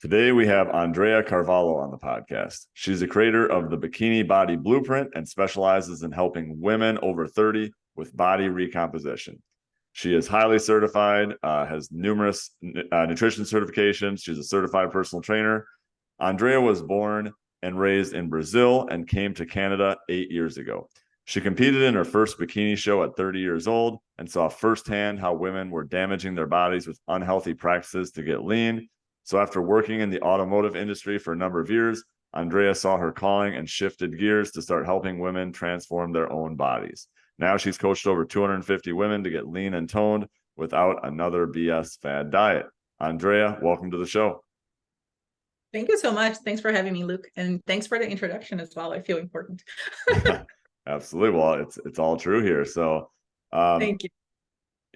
Today we have Andreia Carvalho on the podcast. She's the creator of the Bikini Body Blueprint and specializes in helping women over 30 with body recomposition. She is highly certified, has numerous nutrition certifications. She's a certified personal trainer. Andreia was born and raised in Brazil and came to Canada 8 years ago. She competed in her first bikini show at 30 years old and saw firsthand how women were damaging their bodies with unhealthy practices to get lean. So after working in the automotive industry for a number of years, Andreia saw her calling and shifted gears to start helping women transform their own bodies. Now she's coached over 250 women to get lean and toned without another BS fad diet. Andreia, welcome to the show. Thank you so much. Thanks for having me, Luke. And thanks for the introduction as well. I feel important. Absolutely. Well, it's all true here. So Thank you.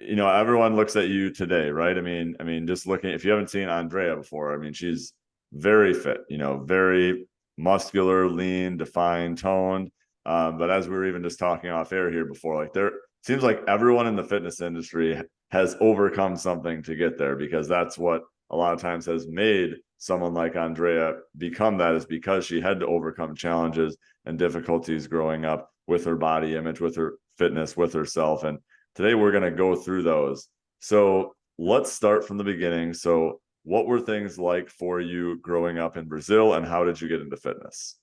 You know, everyone looks at you today, right? I mean, just looking, if you haven't seen Andreia before, I mean, she's very fit, you know, very muscular, lean, defined, toned. But as we were even just talking off air here before, like there seems like everyone in the fitness industry has overcome something to get there, because that's what a lot of times has made someone like Andreia become that, is because she had to overcome challenges and difficulties growing up with her body image, with her fitness, with herself. And today we're going to go through those. So let's start from the beginning. So what were things like for you growing up in Brazil, and how did you get into fitness?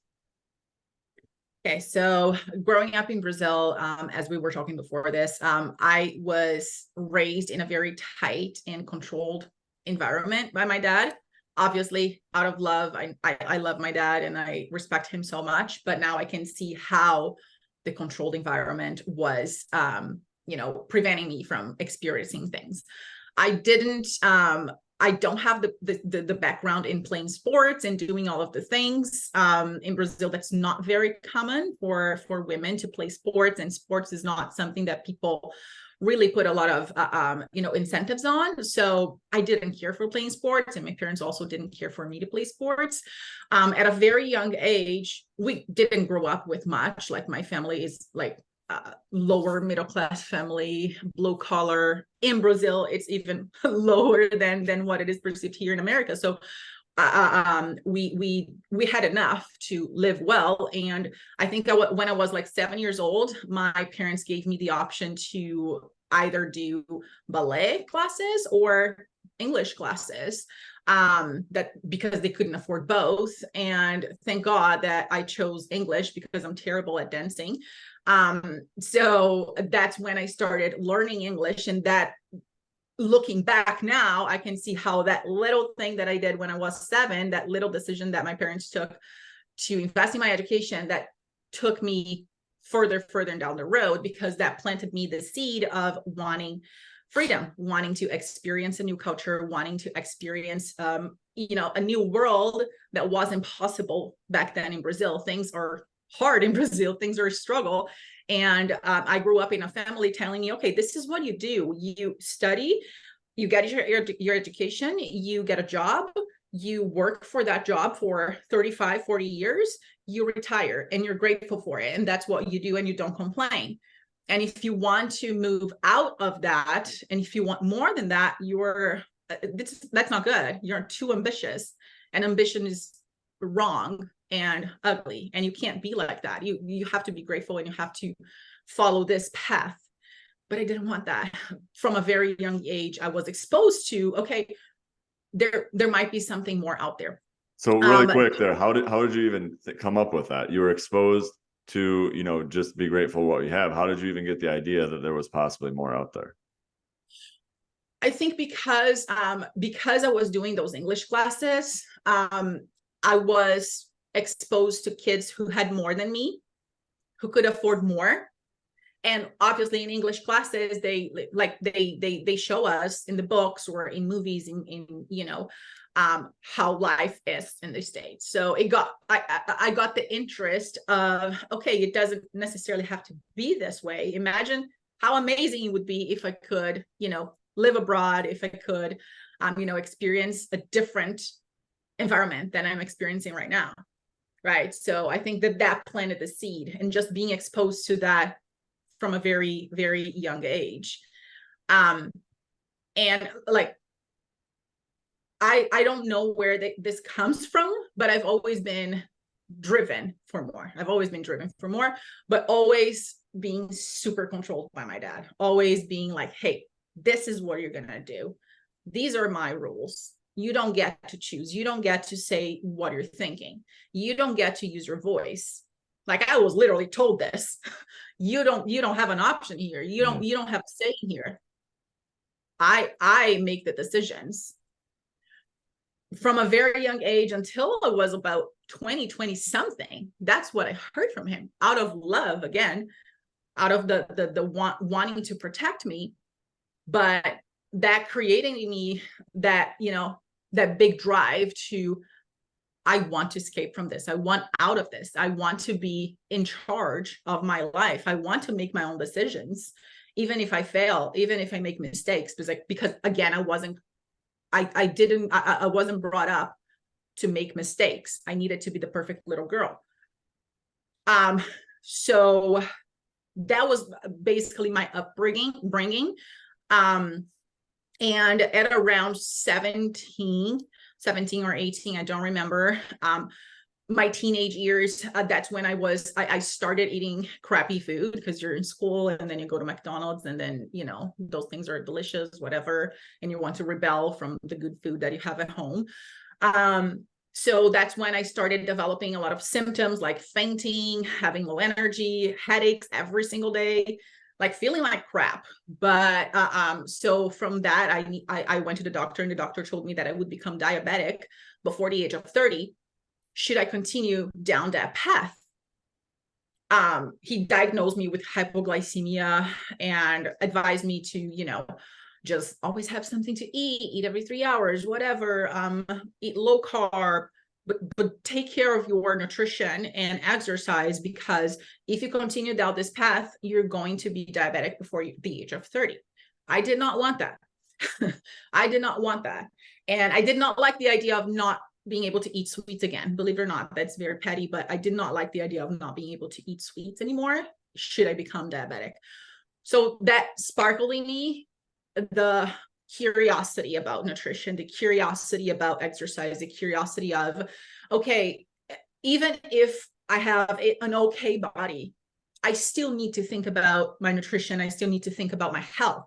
Okay, so growing up in Brazil, as we were talking before this, I was raised in a very tight and controlled environment by my dad. Obviously, out of love, I love my dad and I respect him so much. But now I can see how the controlled environment was, preventing me from experiencing things. I don't have the background in playing sports and doing all of the things. In Brazil, that's not very common for women to play sports, and sports is not something that people really put a lot of incentives on. So I didn't care for playing sports, and my parents also didn't care for me to play sports. At a very young age, we didn't grow up with much. Like, my family is like lower middle class family, blue collar. In Brazil, it's even lower than what it is perceived here in America. So we had enough to live well. And I think when I was like 7 years old, my parents gave me the option to either do ballet classes or English classes, that because they couldn't afford both. And thank God that I chose English, because I'm terrible at dancing. So that's when I started learning English, and that, looking back now, I can see how that little thing that I did when I was 7, that little decision that my parents took to invest in my education, that took me further down the road, because that planted me the seed of wanting freedom, wanting to experience a new culture, wanting to experience, a new world that wasn't possible back then in Brazil. Things are hard in Brazil. Things are a struggle. And I grew up in a family telling me, okay, this is what you do. You study, you get your education, you get a job, you work for that job for 35, 40 years, you retire, and you're grateful for it. And that's what you do, and you don't complain. And if you want to move out of that, and if you want more than that, that's not good. You're too ambitious, and ambition is wrong and ugly, and you can't be like that. You have to be grateful, and you have to follow this path. But I didn't want that. From a very young age, I was exposed to, okay, there might be something more out there. So really quick there, how did you even come up with that? You were exposed to, just be grateful what you have. How did you even get the idea that there was possibly more out there? I think because I was doing those English classes, I was exposed to kids who had more than me, who could afford more. And obviously in English classes, they show us in the books or in movies, how life is in the States. So I got the interest of, okay, it doesn't necessarily have to be this way. Imagine how amazing it would be if I could, live abroad, if I could, experience a different environment than I'm experiencing right now. Right. So I think that planted the seed, and just being exposed to that from a very, very young age. And like, I don't know where this comes from, but I've always been driven for more. I've always been driven for more, but always being super controlled by my dad, always being like, hey, this is what you're going to do. These are my rules. You don't get to choose. You don't get to say what you're thinking. You don't get to use your voice. Like, I was literally told this. You don't have an option here. You don't have a say in here. I make the decisions. From a very young age until I was about 20 something, that's what I heard from him, out of love, again, out of the wanting to protect me, but that creating in me that, that big drive to, I want to escape from this. I want out of this. I want to be in charge of my life. I want to make my own decisions, even if I fail, even if I make mistakes, because again, I wasn't brought up to make mistakes. I needed to be the perfect little girl. So that was basically my upbringing. And at around 17 or 18, I don't remember, my teenage years, that's when I started eating crappy food, because you're in school and then you go to McDonald's and then, those things are delicious, whatever. And you want to rebel from the good food that you have at home. So that's when I started developing a lot of symptoms like fainting, having low energy, headaches every single day, like feeling like crap. But so from that, I went to the doctor, and the doctor told me that I would become diabetic before the age of 30. Should I continue down that path? He diagnosed me with hypoglycemia and advised me to, just always have something to eat every 3 hours, whatever, eat low carb, but take care of your nutrition and exercise, because if you continue down this path, you're going to be diabetic before the age of 30. I did not want that. I did not want that. And I did not like the idea of not being able to eat sweets again. Believe it or not, that's very petty, but I did not like the idea of not being able to eat sweets anymore should I become diabetic. So that sparkled in me the curiosity about nutrition, the curiosity about exercise, the curiosity of, okay, even if I have an okay body, I still need to think about my nutrition. I still need to think about my health.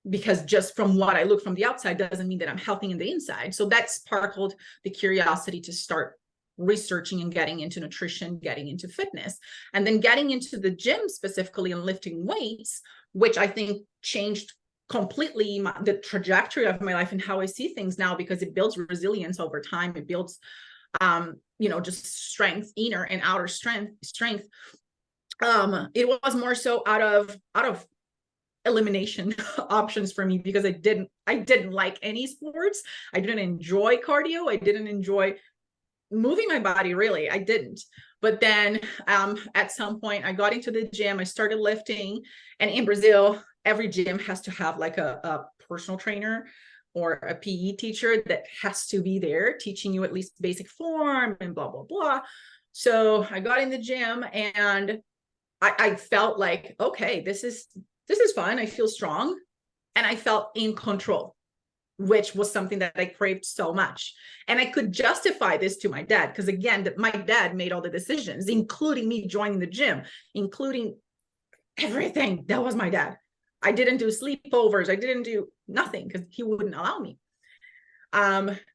Because just from what I look from the outside doesn't mean that I'm healthy in the inside. So that sparkled the curiosity to start researching and getting into nutrition, getting into fitness, and then getting into the gym specifically and lifting weights, which I think changed completely the trajectory of my life and how I see things now, because it builds resilience over time. It builds, just strength, inner and outer strength. It was more so out of elimination options for me, because I didn't like any sports. I didn't enjoy cardio. I didn't enjoy moving my body, really. I didn't. But then at some point I got into the gym, I started lifting, and in Brazil, every gym has to have like a personal trainer or a PE teacher that has to be there teaching you at least basic form and blah, blah, blah. So I got in the gym and I felt like, okay, this is fun. I feel strong, and I felt in control, which was something that I craved so much. And I could justify this to my dad, because again, my dad made all the decisions, including me joining the gym, including everything. That was my dad. I didn't do sleepovers. I didn't do nothing because he wouldn't allow me.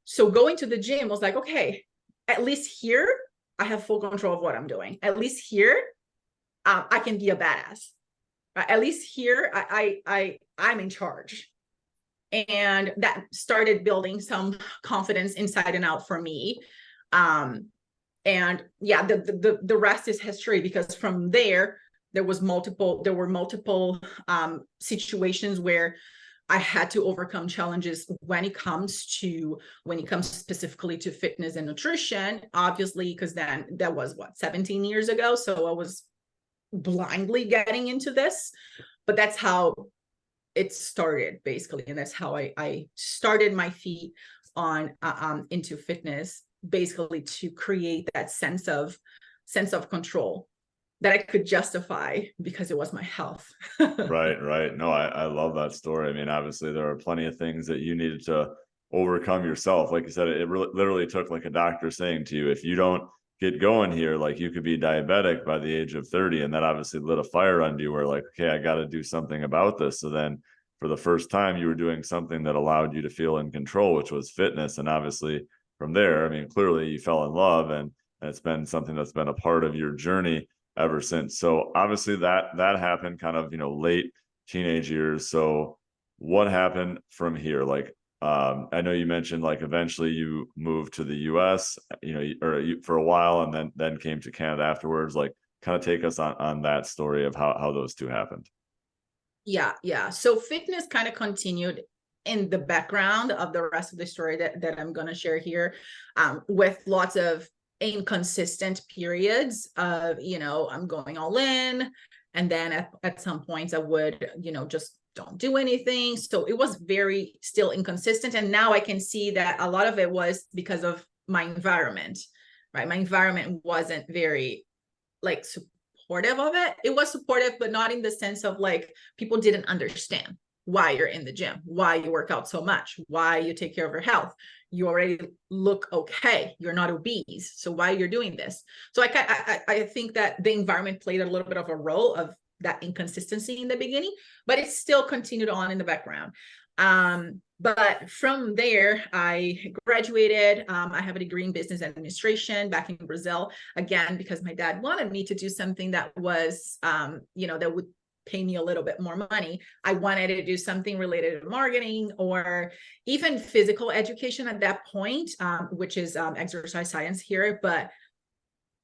So going to the gym was like, okay, at least here I have full control of what I'm doing. At least here I can be a badass. At least here I'm in charge. And that started building some confidence inside and out for me. And yeah, the rest is history, because from there were multiple situations where I had to overcome challenges when it comes specifically to fitness and nutrition, obviously, because then that was 17 years ago. So I was blindly getting into this, but that's how it started basically. And that's how I started my feet on into fitness, basically to create that sense of control that I could justify because it was my health. Right. No, I love that story. I mean, obviously there are plenty of things that you needed to overcome yourself. Like you said, it really, literally took like a doctor saying to you, if you don't get going here, like you could be diabetic by the age of 30. And that obviously lit a fire under you where like, okay, I got to do something about this. So then for the first time, you were doing something that allowed you to feel in control, which was fitness. And obviously from there, I mean, clearly you fell in love, and it's been something that's been a part of your journey ever since. So obviously that happened kind of, late teenage years. So what happened from here? Like, I know you mentioned like eventually you moved to the US, for a while, and then came to Canada afterwards. Like, kind of take us on that story of how those two happened. Yeah. So fitness kind of continued in the background of the rest of the story that I'm going to share here, with lots of inconsistent periods of, I'm going all in. And then at some points I would, just don't do anything. So it was very still inconsistent. And now I can see that a lot of it was because of my environment, right? My environment wasn't very like supportive of it. It was supportive, but not in the sense of like people didn't understand why you're in the gym, why you work out so much, why you take care of your health. You already look okay. You're not obese. So why you're doing this? So I think that the environment played a little bit of a role of that inconsistency in the beginning, but it still continued on in the background. But from there, I graduated. I have a degree in business administration back in Brazil, again, because my dad wanted me to do something that was, that would pay me a little bit more money. I wanted to do something related to marketing or even physical education at that point, which is exercise science here. But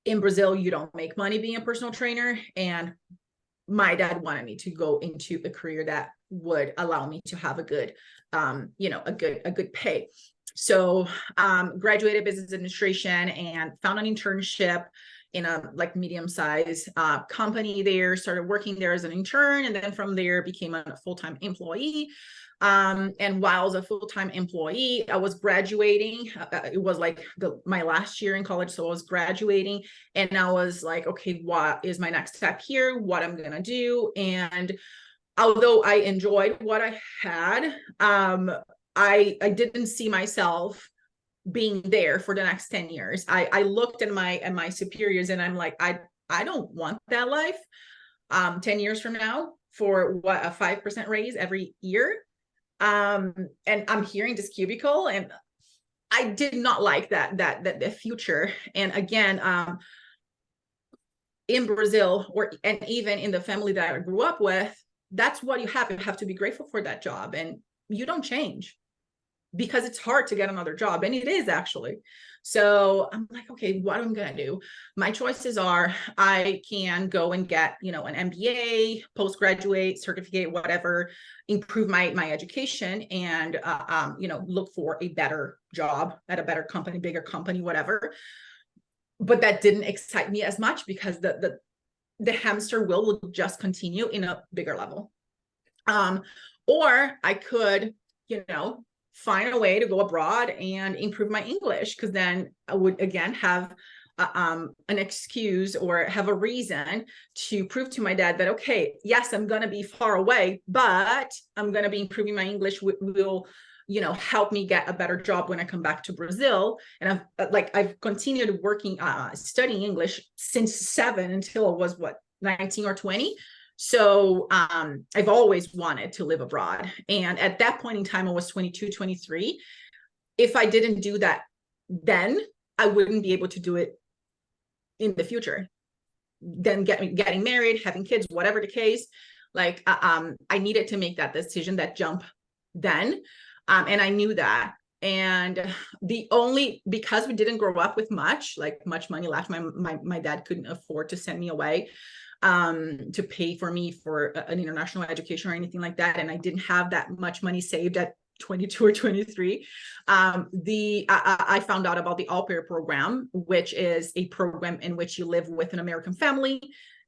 in Brazil, you don't make money being a personal trainer. And my dad wanted me to go into a career that would allow me to have a good, a good pay. So graduated business administration and found an internship in a like medium-sized company there, started working there as an intern. And then from there became a full-time employee. And while I was a full-time employee, I was graduating. It was like my last year in college. So I was graduating and I was like, okay, what is my next step here? What I'm going to do? And although I enjoyed what I had, I didn't see myself being there for the next 10 years. I looked at my superiors and I'm like, I don't want that life. 10 years from now for what, a 5% raise every year. And I'm hearing this cubicle and I did not like that the future. And again, in Brazil and even in the family that I grew up with, that's what you have. You have to be grateful for that job and you don't change because it's hard to get another job. And it is actually. So I'm like, okay, what am I going to do? My choices are I can go and get, an MBA, postgraduate, certificate, whatever, improve my education and, look for a better job at a better company, bigger company, whatever. But that didn't excite me as much because the hamster wheel will just continue in a bigger level. Or I could, find a way to go abroad and improve my English, because then I would again have an excuse or have a reason to prove to my dad that, okay, yes, I'm going to be far away, but I'm going to be improving my English will help me get a better job when I come back to Brazil. And I've continued working, studying English since 7 until I was 19 or 20. So I've always wanted to live abroad. And at that point in time, I was 22, 23. If I didn't do that then, I wouldn't be able to do it in the future. Then getting married, having kids, whatever the case, I needed to make that decision, that jump then. And I knew that. And because we didn't grow up with much money left, my dad couldn't afford to send me away to pay for me for an international education or anything like that. And I didn't have that much money saved at 22 or 23. I found out about the au pair program, which is a program in which you live with an American family,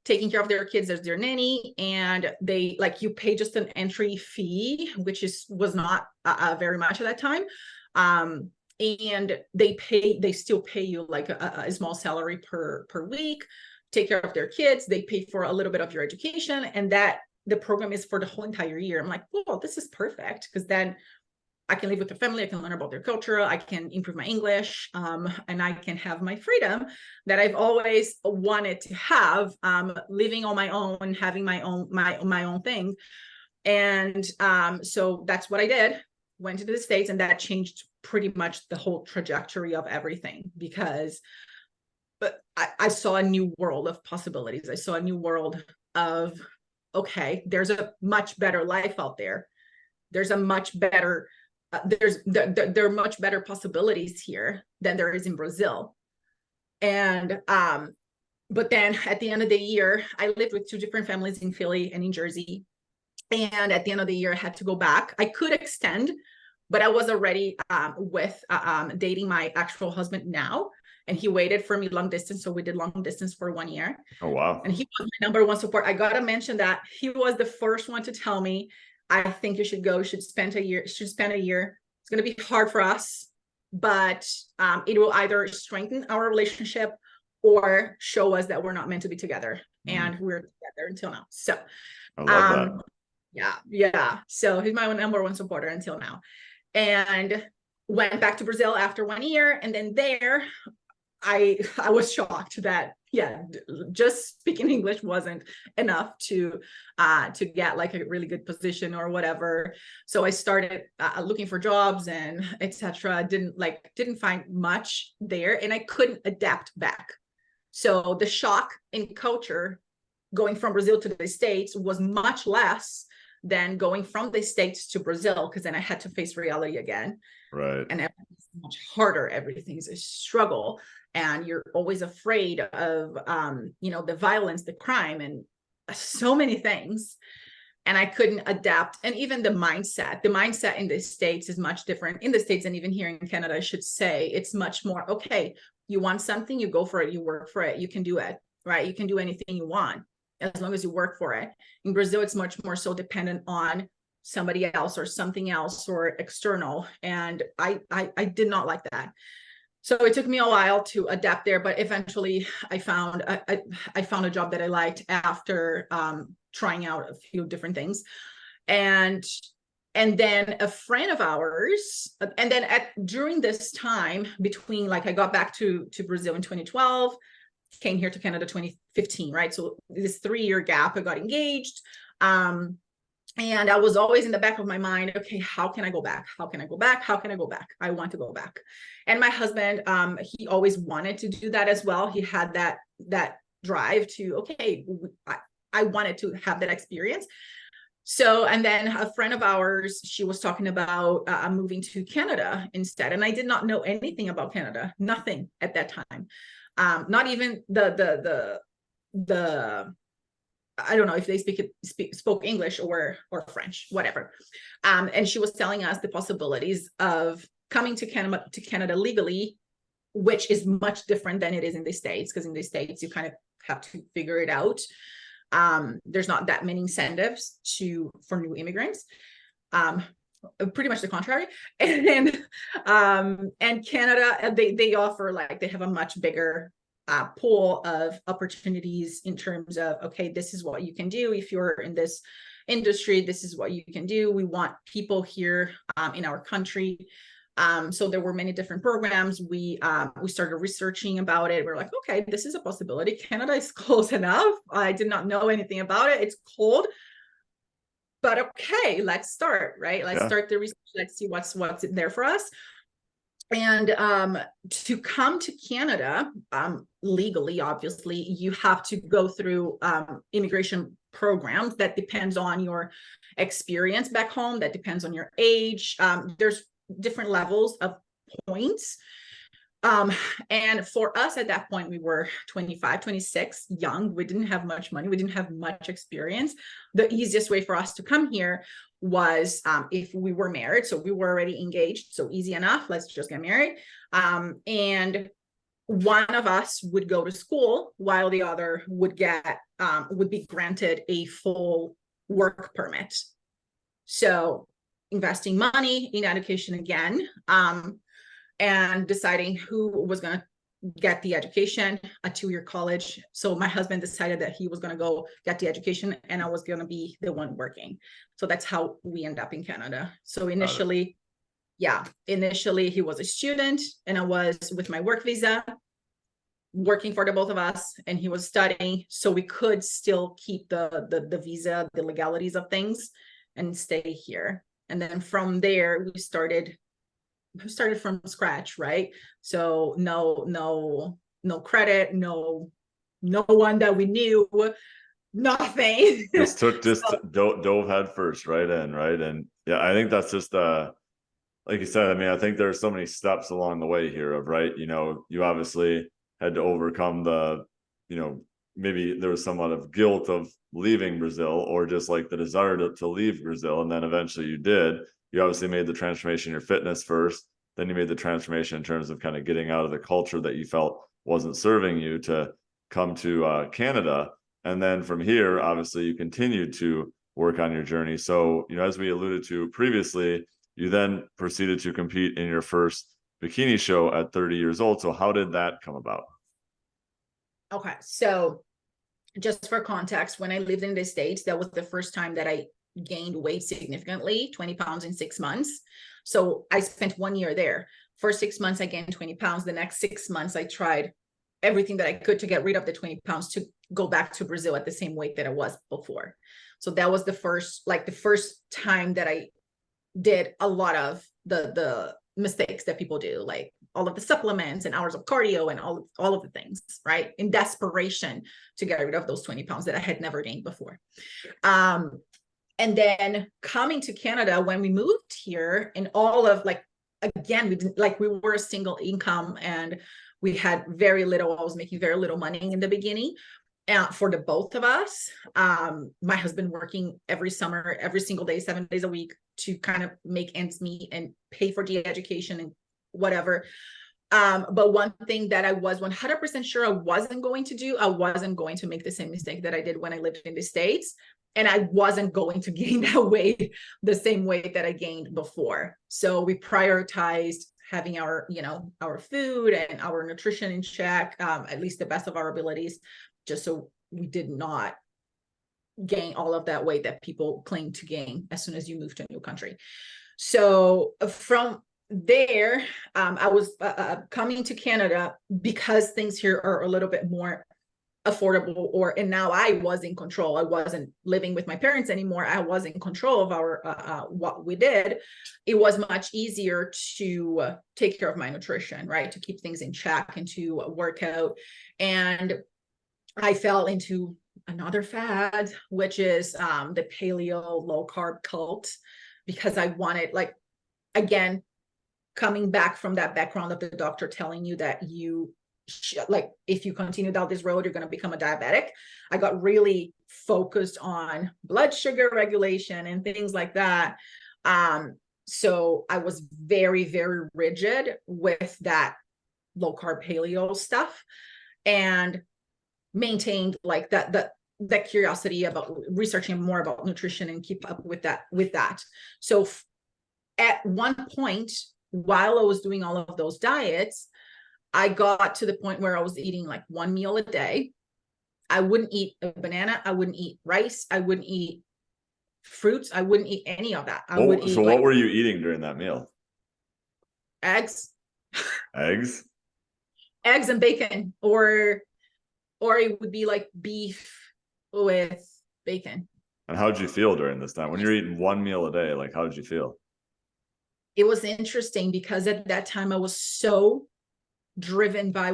taking care of their kids as their nanny, and they you pay just an entry fee, which was not very much at that time. And they still pay you a small salary per week, take care of their kids. They pay for a little bit of your education, and that the program is for the whole entire year. I'm like, well, this is perfect, because then I can live with the family, I can learn about their culture, I can improve my English, and I can have my freedom that I've always wanted to have, living on my own, having my own thing. And so that's what I did, went to the States, and that changed pretty much the whole trajectory of everything, because I saw a new world of possibilities. I saw a new world of, okay, there's a much better life out there. There's a much better, there are much better possibilities here than there is in Brazil. And but then at the end of the year, I lived with two different families in Philly and in Jersey. And at the end of the year, I had to go back. I could extend, but I was already with dating my actual husband now. And he waited for me long distance. So we did long distance for 1 year. Oh, wow. And he was my number one support. I got to mention that he was the first one to tell me, I think you should go, should spend a year. It's going to be hard for us, but it will either strengthen our relationship or show us that we're not meant to be together. And we're together until now. So I love that. yeah. So he's my number one supporter until now. And went back to Brazil after 1 year. And then there, I was shocked that, just speaking English wasn't enough to get like a really good position or whatever. So I started looking for jobs and etc. Didn't find much there, and I couldn't adapt back. So the shock in culture going from Brazil to the States was much less than going from the States to Brazil, because then I had to face reality again. Right. And everything's much harder. Everything's a struggle. And you're always afraid of, the violence, the crime, and so many things. And I couldn't adapt. And even the mindset in the States is much different in the States, and even here in Canada, I should say. It's much more, okay, you want something, you go for it, you work for it, you can do it, right? You can do anything you want as long as you work for it. In Brazil, it's much more so dependent on somebody else or something else or external. And I did not like that. So it took me a while to adapt there, but eventually I found a job that I liked after trying out a few different things. And then a friend of ours, and then during this time between, like, I got back to Brazil in 2012, came here to Canada 2015, right? So this 3-year gap, I got engaged. And I was always in the back of my mind, okay, how can I go back? How can I go back? How can I go back? I want to go back. And my husband, he always wanted to do that as well. He had that drive to, okay, I wanted to have that experience. So, and then a friend of ours, she was talking about moving to Canada instead. And I did not know anything about Canada, nothing at that time. Not even the I don't know if they spoke English or French, whatever. And she was telling us the possibilities of coming to Canada legally, which is much different than it is in the States, because in the States you kind of have to figure it out. There's not that many incentives for new immigrants. Pretty much the contrary. And Canada, they offer, like, they have a much bigger pool of opportunities in terms of, okay, this is what you can do if you're in this industry, this is what you can do. We want people here in our country. So there were many different programs. We started researching about it. We're like, okay, this is a possibility. Canada is close enough. I did not know anything about it. It's cold, but okay, let's start, right? Let's start the research. Let's see what's there for us. And to come to Canada legally, obviously, you have to go through immigration programs that depends on your experience back home, that depends on your age. There's different levels of points. And for us at that point, we were 25, 26, young. We didn't have much money. We didn't have much experience. The easiest way for us to come here was if we were married. So we were already engaged. So easy enough. Let's just get married. And one of us would go to school while the other would be granted a full work permit. So investing money in education again, and deciding who was going to get the education, a 2-year college. So my husband decided that he was going to go get the education and I was going to be the one working. So that's how we end up in Canada. So initially yeah, initially he was a student and I was with my work visa working for the both of us, and he was studying, so we could still keep the visa, the legalities of things, and stay here. And then from there we started from scratch, right? So no credit, no one that we knew, nothing. Just So, dove head first right in, right? And yeah, I think that's just like you said, I mean, I think there's so many steps along the way here of, right, you know, you obviously had to overcome the, you know, maybe there was somewhat of guilt of leaving Brazil, or just like the desire to leave Brazil. And then eventually you did. You obviously made the transformation in your fitness first. Then you made the transformation in terms of kind of getting out of the culture that you felt wasn't serving you to come to Canada. And then from here, obviously, you continued to work on your journey. So, you know, as we alluded to previously, you then proceeded to compete in your first bikini show at 30 years old. So how did that come about? okay, so just for context, when I lived in the States, that was the first time that I gained weight significantly, 20 pounds in 6 months. So I spent 1 year there. First 6 months, I gained 20 pounds. The next 6 months, I tried everything that I could to get rid of the 20 pounds to go back to Brazil at the same weight that I was before. So that was the first time that I did a lot of the mistakes that people do, like all of the supplements and hours of cardio and all of the things, right? In desperation to get rid of those 20 pounds that I had never gained before. And then coming to Canada, when we moved here, and all of again, we were a single income and we had very little. I was making very little money in the beginning. For the both of us, my husband working every summer, every single day, 7 days a week to kind of make ends meet and pay for the education and whatever. But one thing that I was 100% sure I wasn't going to do, I wasn't going to make the same mistake that I did when I lived in the States. And I wasn't going to gain that weight, the same weight that I gained before. So we prioritized having our food and our nutrition in check, at least the best of our abilities, just so we did not gain all of that weight that people claim to gain as soon as you move to a new country. So from there, I was coming to Canada because things here are a little bit more affordable, and now I was in control. I wasn't living with my parents anymore. I was in control of our what we did. It was much easier to take care of my nutrition, right? To keep things in check and to work out. And I fell into another fad, which is the paleo low carb cult, because I wanted, again, coming back from that background of the doctor telling you that if you continue down this road, you're going to become a diabetic. I got really focused on blood sugar regulation and things like that. So I was very, very rigid with that low carb paleo stuff, and maintained that curiosity about researching more about nutrition and keep up with that. So at one point, while I was doing all of those diets, I got to the point where I was eating like one meal a day. I wouldn't eat a banana. I wouldn't eat rice. I wouldn't eat fruits. I wouldn't eat any of that. I would eat. So what were you eating during that meal? Eggs. Eggs? Eggs and bacon, or it would be like beef with bacon. And how did you feel during this time when you're eating one meal a day? Like, how did you feel? It was interesting because at that time I was so driven by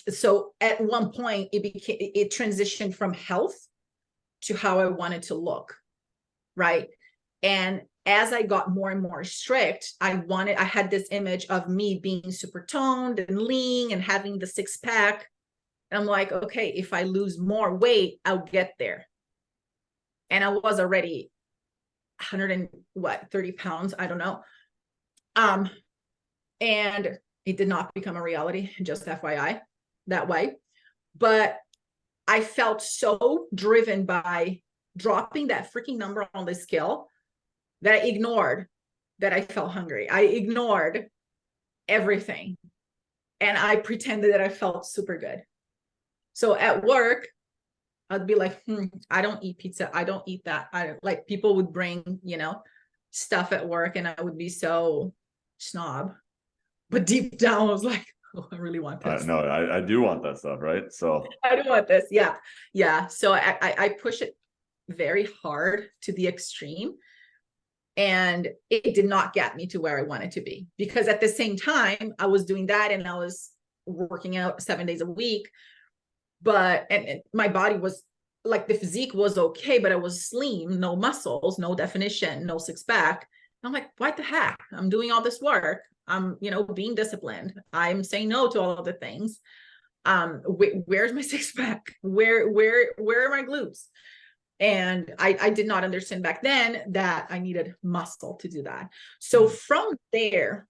so at one point it transitioned from health to how I wanted to look, right? And as I got more and more strict, I had this image of me being super toned and lean and having the six pack. And I'm like, okay, if I lose more weight, I'll get there. And I was already 130 pounds, I don't know. And it did not become a reality, just FYI, that way. But I felt so driven by dropping that freaking number on the scale that I ignored that I felt hungry. I ignored everything. And I pretended that I felt super good. So at work, I'd be like, I don't eat pizza. I don't eat that. I don't, like, people would bring, stuff at work, and I would be so snob, but deep down I was like, oh, I really want this. No, I do want that stuff, right? So I do want this. Yeah. Yeah. So I push it very hard to the extreme. And it did not get me to where I wanted to be, because at the same time I was doing that and I was working out 7 days a week, but and my body was like, the physique was okay, but I was slim, no muscles, no definition, no six pack. I'm like, what the heck? I'm doing all this work. I'm, being disciplined. I'm saying no to all of the things. Where's my six pack? Where are my glutes? And I did not understand back then that I needed muscle to do that. So from there,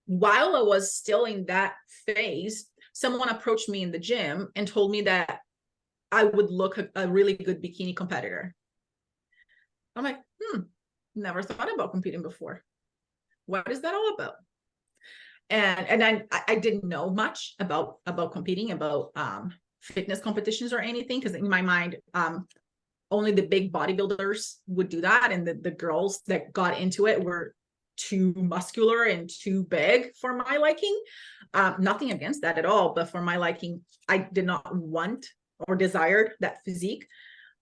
while I was still in that phase, someone approached me in the gym and told me that I would look a really good bikini competitor. I'm like, never thought about competing before. What is that all about? And I didn't know much about competing, about fitness competitions or anything, because in my mind, only the big bodybuilders would do that, and the girls that got into it were too muscular and too big for my liking. Nothing against that at all, but for my liking, I did not want or desired that physique.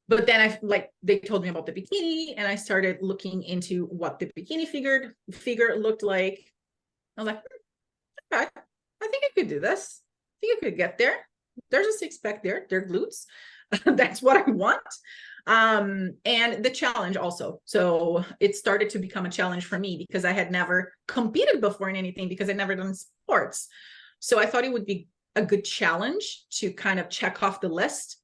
But then they told me about the bikini, and I started looking into what the bikini figure looked like. I was like, okay, I think I could do this. I think I could get there. There's a six pack there. They're glutes. That's what I want. And the challenge also. So it started to become a challenge for me, because I had never competed before in anything, because I'd never done sports. So I thought it would be a good challenge to kind of check off the list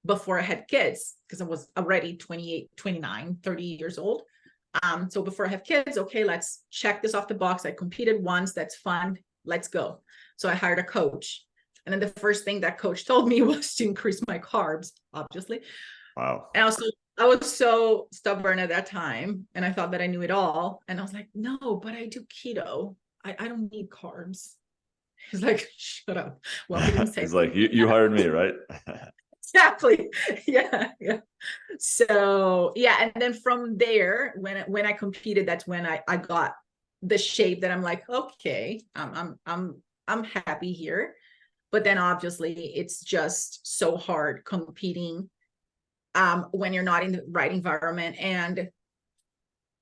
before I had kids, because I was already 28, 29, 30 years old. So before I have kids, okay, let's check this off the box. I competed once. That's fun. Let's go. So I hired a coach. And then the first thing that coach told me was to increase my carbs, obviously. wow. And also, I was so stubborn at that time, and I thought that I knew it all. And I was like, no, but I do keto. I don't need carbs. He's like, shut up. Well, he didn't say. He's like, you hired me, right? Exactly. Yeah. So yeah, and then from there, when I competed, that's when I got the shape that I'm like, okay, I'm happy here. But then obviously it's just so hard competing when you're not in the right environment, and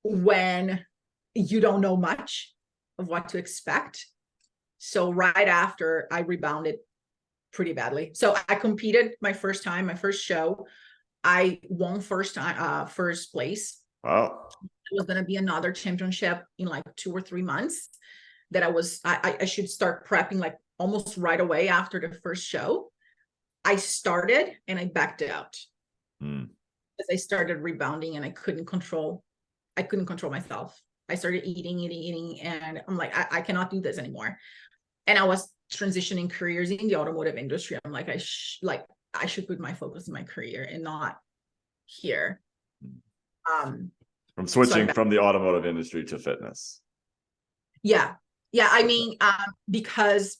when you don't know much of what to expect. So right after, I rebounded pretty badly. So I competed my first show. I won first place. Wow. It was going to be another championship in like 2 or 3 months that I should start prepping like almost right away after the first show. I started and I backed out as I started rebounding, and I couldn't control myself. I started eating, and I'm like, I cannot do this anymore. And I was transitioning careers in the automotive industry. I'm like, I should put my focus in my career and not here. From switching from the automotive industry to fitness. Yeah. I mean, because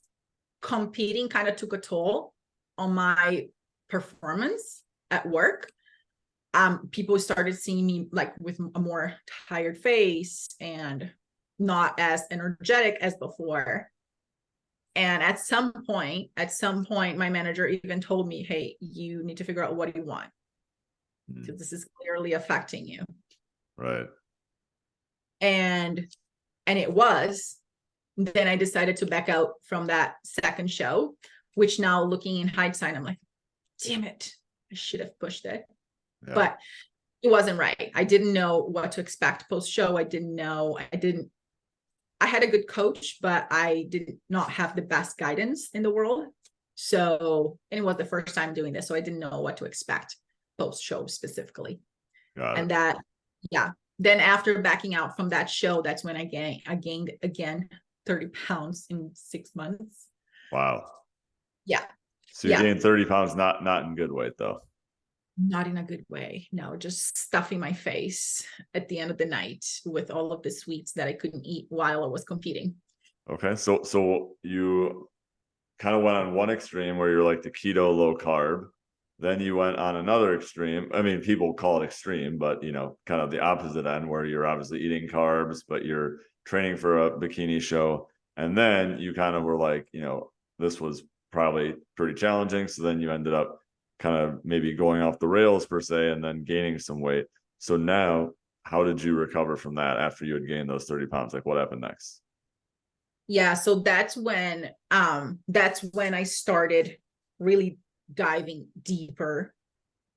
competing kind of took a toll on my performance at work. People started seeing me like with a more tired face and not as energetic as before. And at some point, my manager even told me, hey, you need to figure out what you want, because this is clearly affecting you. Right. And it was. Then I decided to back out from that second show, which now looking in hindsight, I'm like, damn it, I should have pushed it. Yeah. But it wasn't right. I didn't know what to expect post-show. I had a good coach, but I did not have the best guidance in the world. So, and it was the first time doing this, so I didn't know what to expect post-show specifically. And that, yeah. Then after backing out from that show, that's when I gained again 30 pounds in 6 months. Wow. Yeah. So you gained 30 pounds, not in good weight though. Not in a good way. No, just stuffing my face at the end of the night with all of the sweets that I couldn't eat while I was competing. Okay. So you kind of went on one extreme where you're like the keto low carb, Then you went on another extreme. I mean, people call it extreme, but kind of the opposite end where you're obviously eating carbs, but you're training for a bikini show. And then you kind of were like, this was probably pretty challenging. So then you ended up kind of maybe going off the rails per se, and then gaining some weight. So now, how did you recover from that after you had gained those 30 pounds? Like, what happened next? Yeah, so that's when I started really diving deeper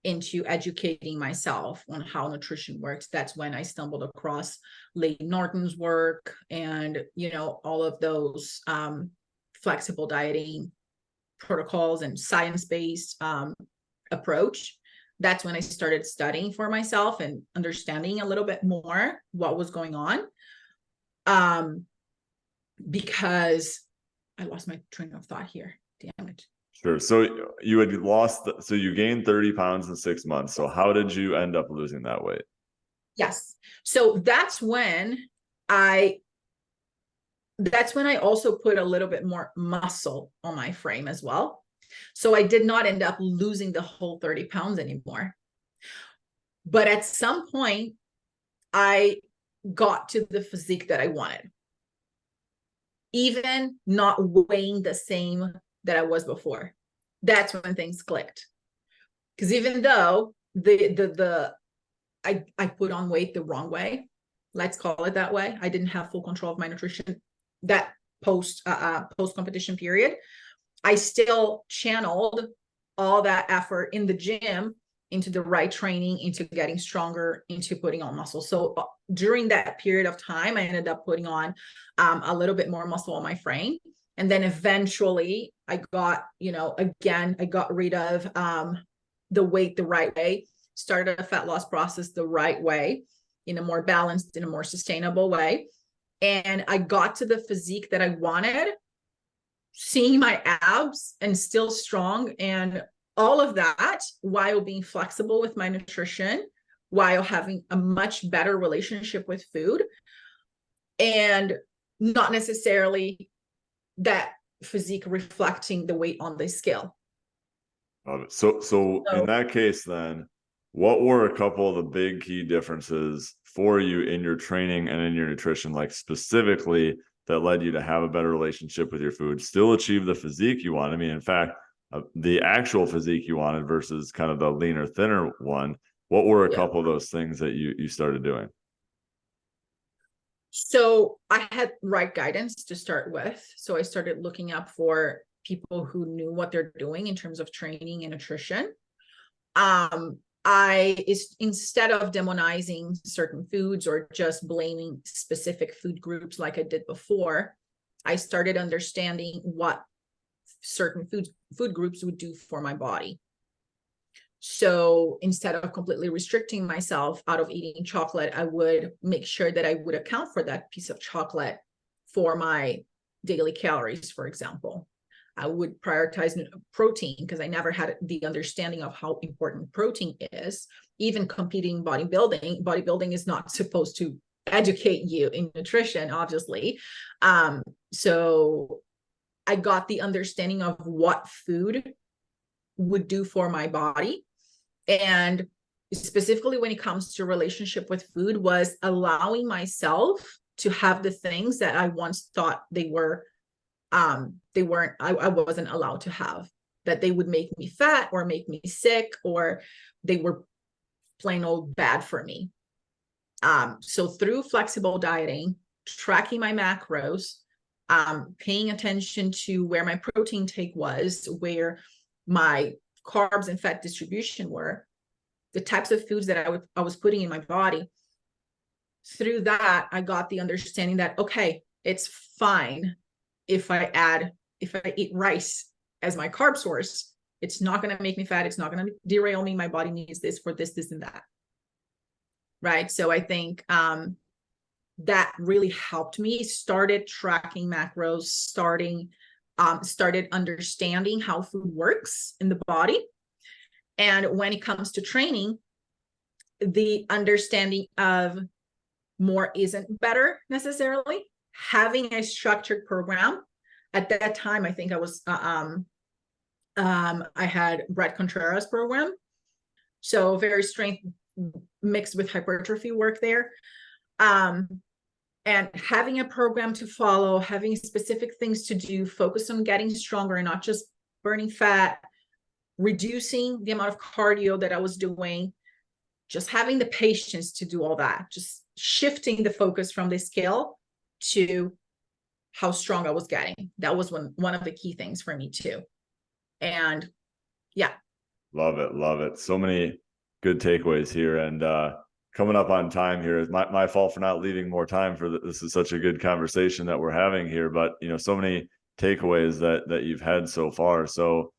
into educating myself on how nutrition works. That's when I stumbled across Layton Norton's work and all of those flexible dieting protocols and science-based approach. That's when I started studying for myself and understanding a little bit more what was going on. Because I lost my train of thought here. Damn it. Sure. So you gained 30 pounds in 6 months. So how did you end up losing that weight? Yes. So that's when I also put a little bit more muscle on my frame as well. So I did not end up losing the whole 30 pounds anymore. But at some point, I got to the physique that I wanted, even not weighing the same that I was before. That's when things clicked. Because even though I put on weight the wrong way, let's call it that way, I didn't have full control of my nutrition that post competition period. I still channeled all that effort in the gym into the right training, into getting stronger, into putting on muscle. So during that period of time, I ended up putting on a little bit more muscle on my frame. And then eventually I got, I got rid of the weight the right way, started a fat loss process the right way, in a more balanced, in a more sustainable way. And I got to the physique that I wanted, seeing my abs and still strong, and all of that while being flexible with my nutrition, while having a much better relationship with food, and not necessarily that physique reflecting the weight on the scale. So in that case, then, what were a couple of the big key differences for you in your training and in your nutrition, like specifically that led you to have a better relationship with your food, still achieve the physique you want? I mean, in fact, the actual physique you wanted versus kind of the leaner, thinner one. What were a couple of those things that you started doing? So I had right guidance to start with. So I started looking up for people who knew what they're doing in terms of training and nutrition. Instead of demonizing certain foods or just blaming specific food groups like I did before, I started understanding what certain food groups would do for my body. So instead of completely restricting myself out of eating chocolate, I would make sure that I would account for that piece of chocolate for my daily calories, for example. I would prioritize protein because I never had the understanding of how important protein is. Even competing bodybuilding is not supposed to educate you in nutrition, obviously. So I got the understanding of what food would do for my body. And specifically when it comes to relationship with food, was allowing myself to have the things that I once thought I wasn't allowed to have, that they would make me fat or make me sick, or they were plain old bad for me. So through flexible dieting, tracking my macros, paying attention to where my protein take was, where my carbs and fat distribution were, the types of foods that I was putting in my body. Through that, I got the understanding that, okay, it's fine if I eat rice as my carb source. It's not going to make me fat. It's not going to derail me. My body needs this for this, and that. Right. So I think that really helped me. Started tracking macros, started understanding how food works in the body. And when it comes to training, the understanding of more isn't better necessarily. Having a structured program. At that time, I think I was I had Brett Contreras program. So very strength mixed with hypertrophy work there. And having a program to follow, having specific things to do, focus on getting stronger and not just burning fat, reducing the amount of cardio that I was doing, just having the patience to do all that, just shifting the focus from the scale to how strong I was getting. That was one of the key things for me too. And yeah. Love it. Love it. So many good takeaways here. And coming up on time here is my fault for not leaving more time for this. Is such a good conversation that we're having here, but so many takeaways that you've had so far. So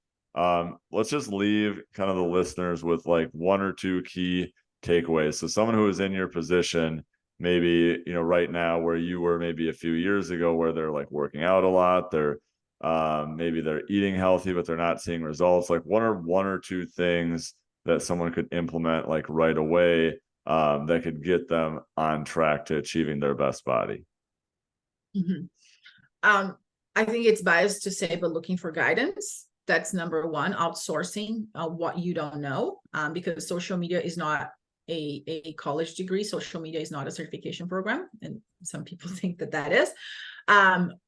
let's just leave kind of the listeners with like one or two key takeaways. So someone who is in your position, maybe, right now where you were maybe a few years ago, where they're like working out a lot, they're maybe they're eating healthy, but they're not seeing results. Like one or two things that someone could implement like right away that could get them on track to achieving their best body. Mm-hmm. I think it's biased to say, but looking for guidance. That's number one, outsourcing what you don't know, because social media is not a college degree. Social media is not a certification program. And some people think that is.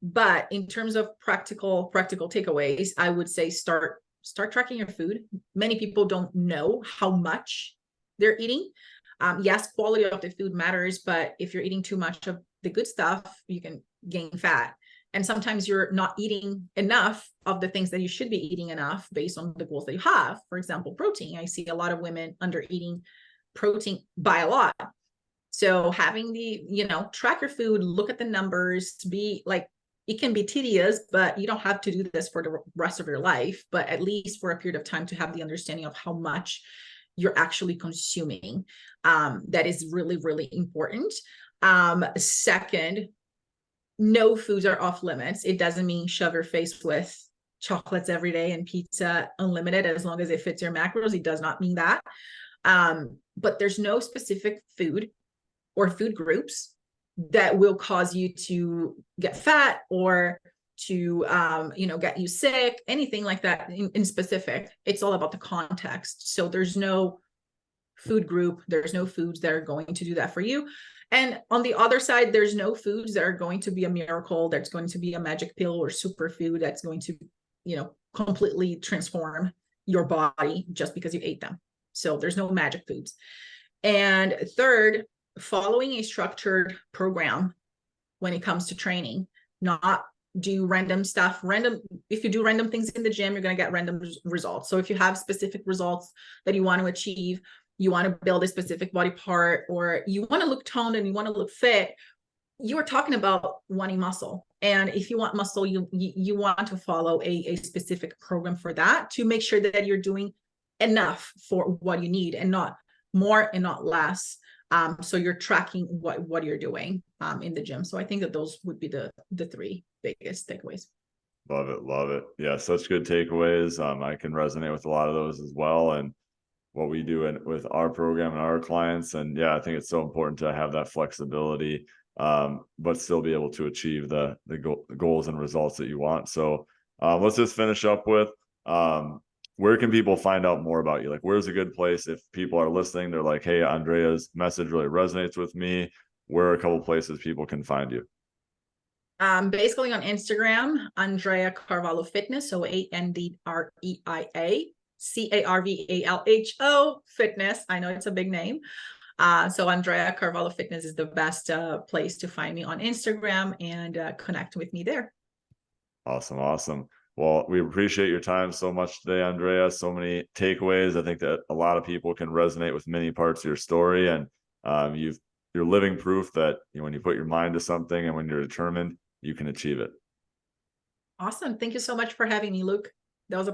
But in terms of practical takeaways, I would say start tracking your food. Many people don't know how much they're eating. Yes, quality of the food matters, but if you're eating too much of the good stuff, you can gain fat. And sometimes you're not eating enough of the things that you should be eating enough based on the goals that you have. For example, protein. I see a lot of women under eating protein by a lot. So having the, track your food, look at the numbers, be like, it can be tedious, but you don't have to do this for the rest of your life, but at least for a period of time to have the understanding of how much you're actually consuming. That is really, really important. Second, no foods are off limits. It doesn't mean shove your face with chocolates every day and pizza unlimited as long as it fits your macros. It does not mean that. But there's no specific food or food groups that will cause you to get fat or to get you sick, anything like that in specific. It's all about the context. So there's no food group, there's no foods that are going to do that for you. And on the other side, there's no foods that are going to be a miracle, that's going to be a magic pill or superfood that's going to, completely transform your body just because you ate them. So there's no magic foods. And third, following a structured program when it comes to training, not do random stuff. If you do random things in the gym, you're going to get random results. So if you have specific results that you want to achieve, you want to build a specific body part, or you want to look toned and you want to look fit, you are talking about wanting muscle. And if you want muscle, you want to follow a specific program for that, to make sure that you're doing enough for what you need and not more and not less. So you're tracking what you're doing in the gym. So I think that those would be the three biggest takeaways. Love it. Love it. Yeah. Such good takeaways. I can resonate with a lot of those as well. And what we do with our program and our clients. And yeah, I think it's so important to have that flexibility, but still be able to achieve the goals and results that you want. So let's just finish up with, where can people find out more about you? Like, where's a good place if people are listening? They're like, hey, Andreia's message really resonates with me. Where are a couple places people can find you? Basically on Instagram, Andreia Carvalho Fitness. So ANDREIA Fitness. I know it's a big name. So Andreia Carvalho Fitness is the best place to find me on Instagram and connect with me there. Awesome. Awesome. Well, we appreciate your time so much today, Andreia. So many takeaways. I think that a lot of people can resonate with many parts of your story, and you're living proof that when you put your mind to something and when you're determined, you can achieve it. Awesome. Thank you so much for having me, Luke. That was a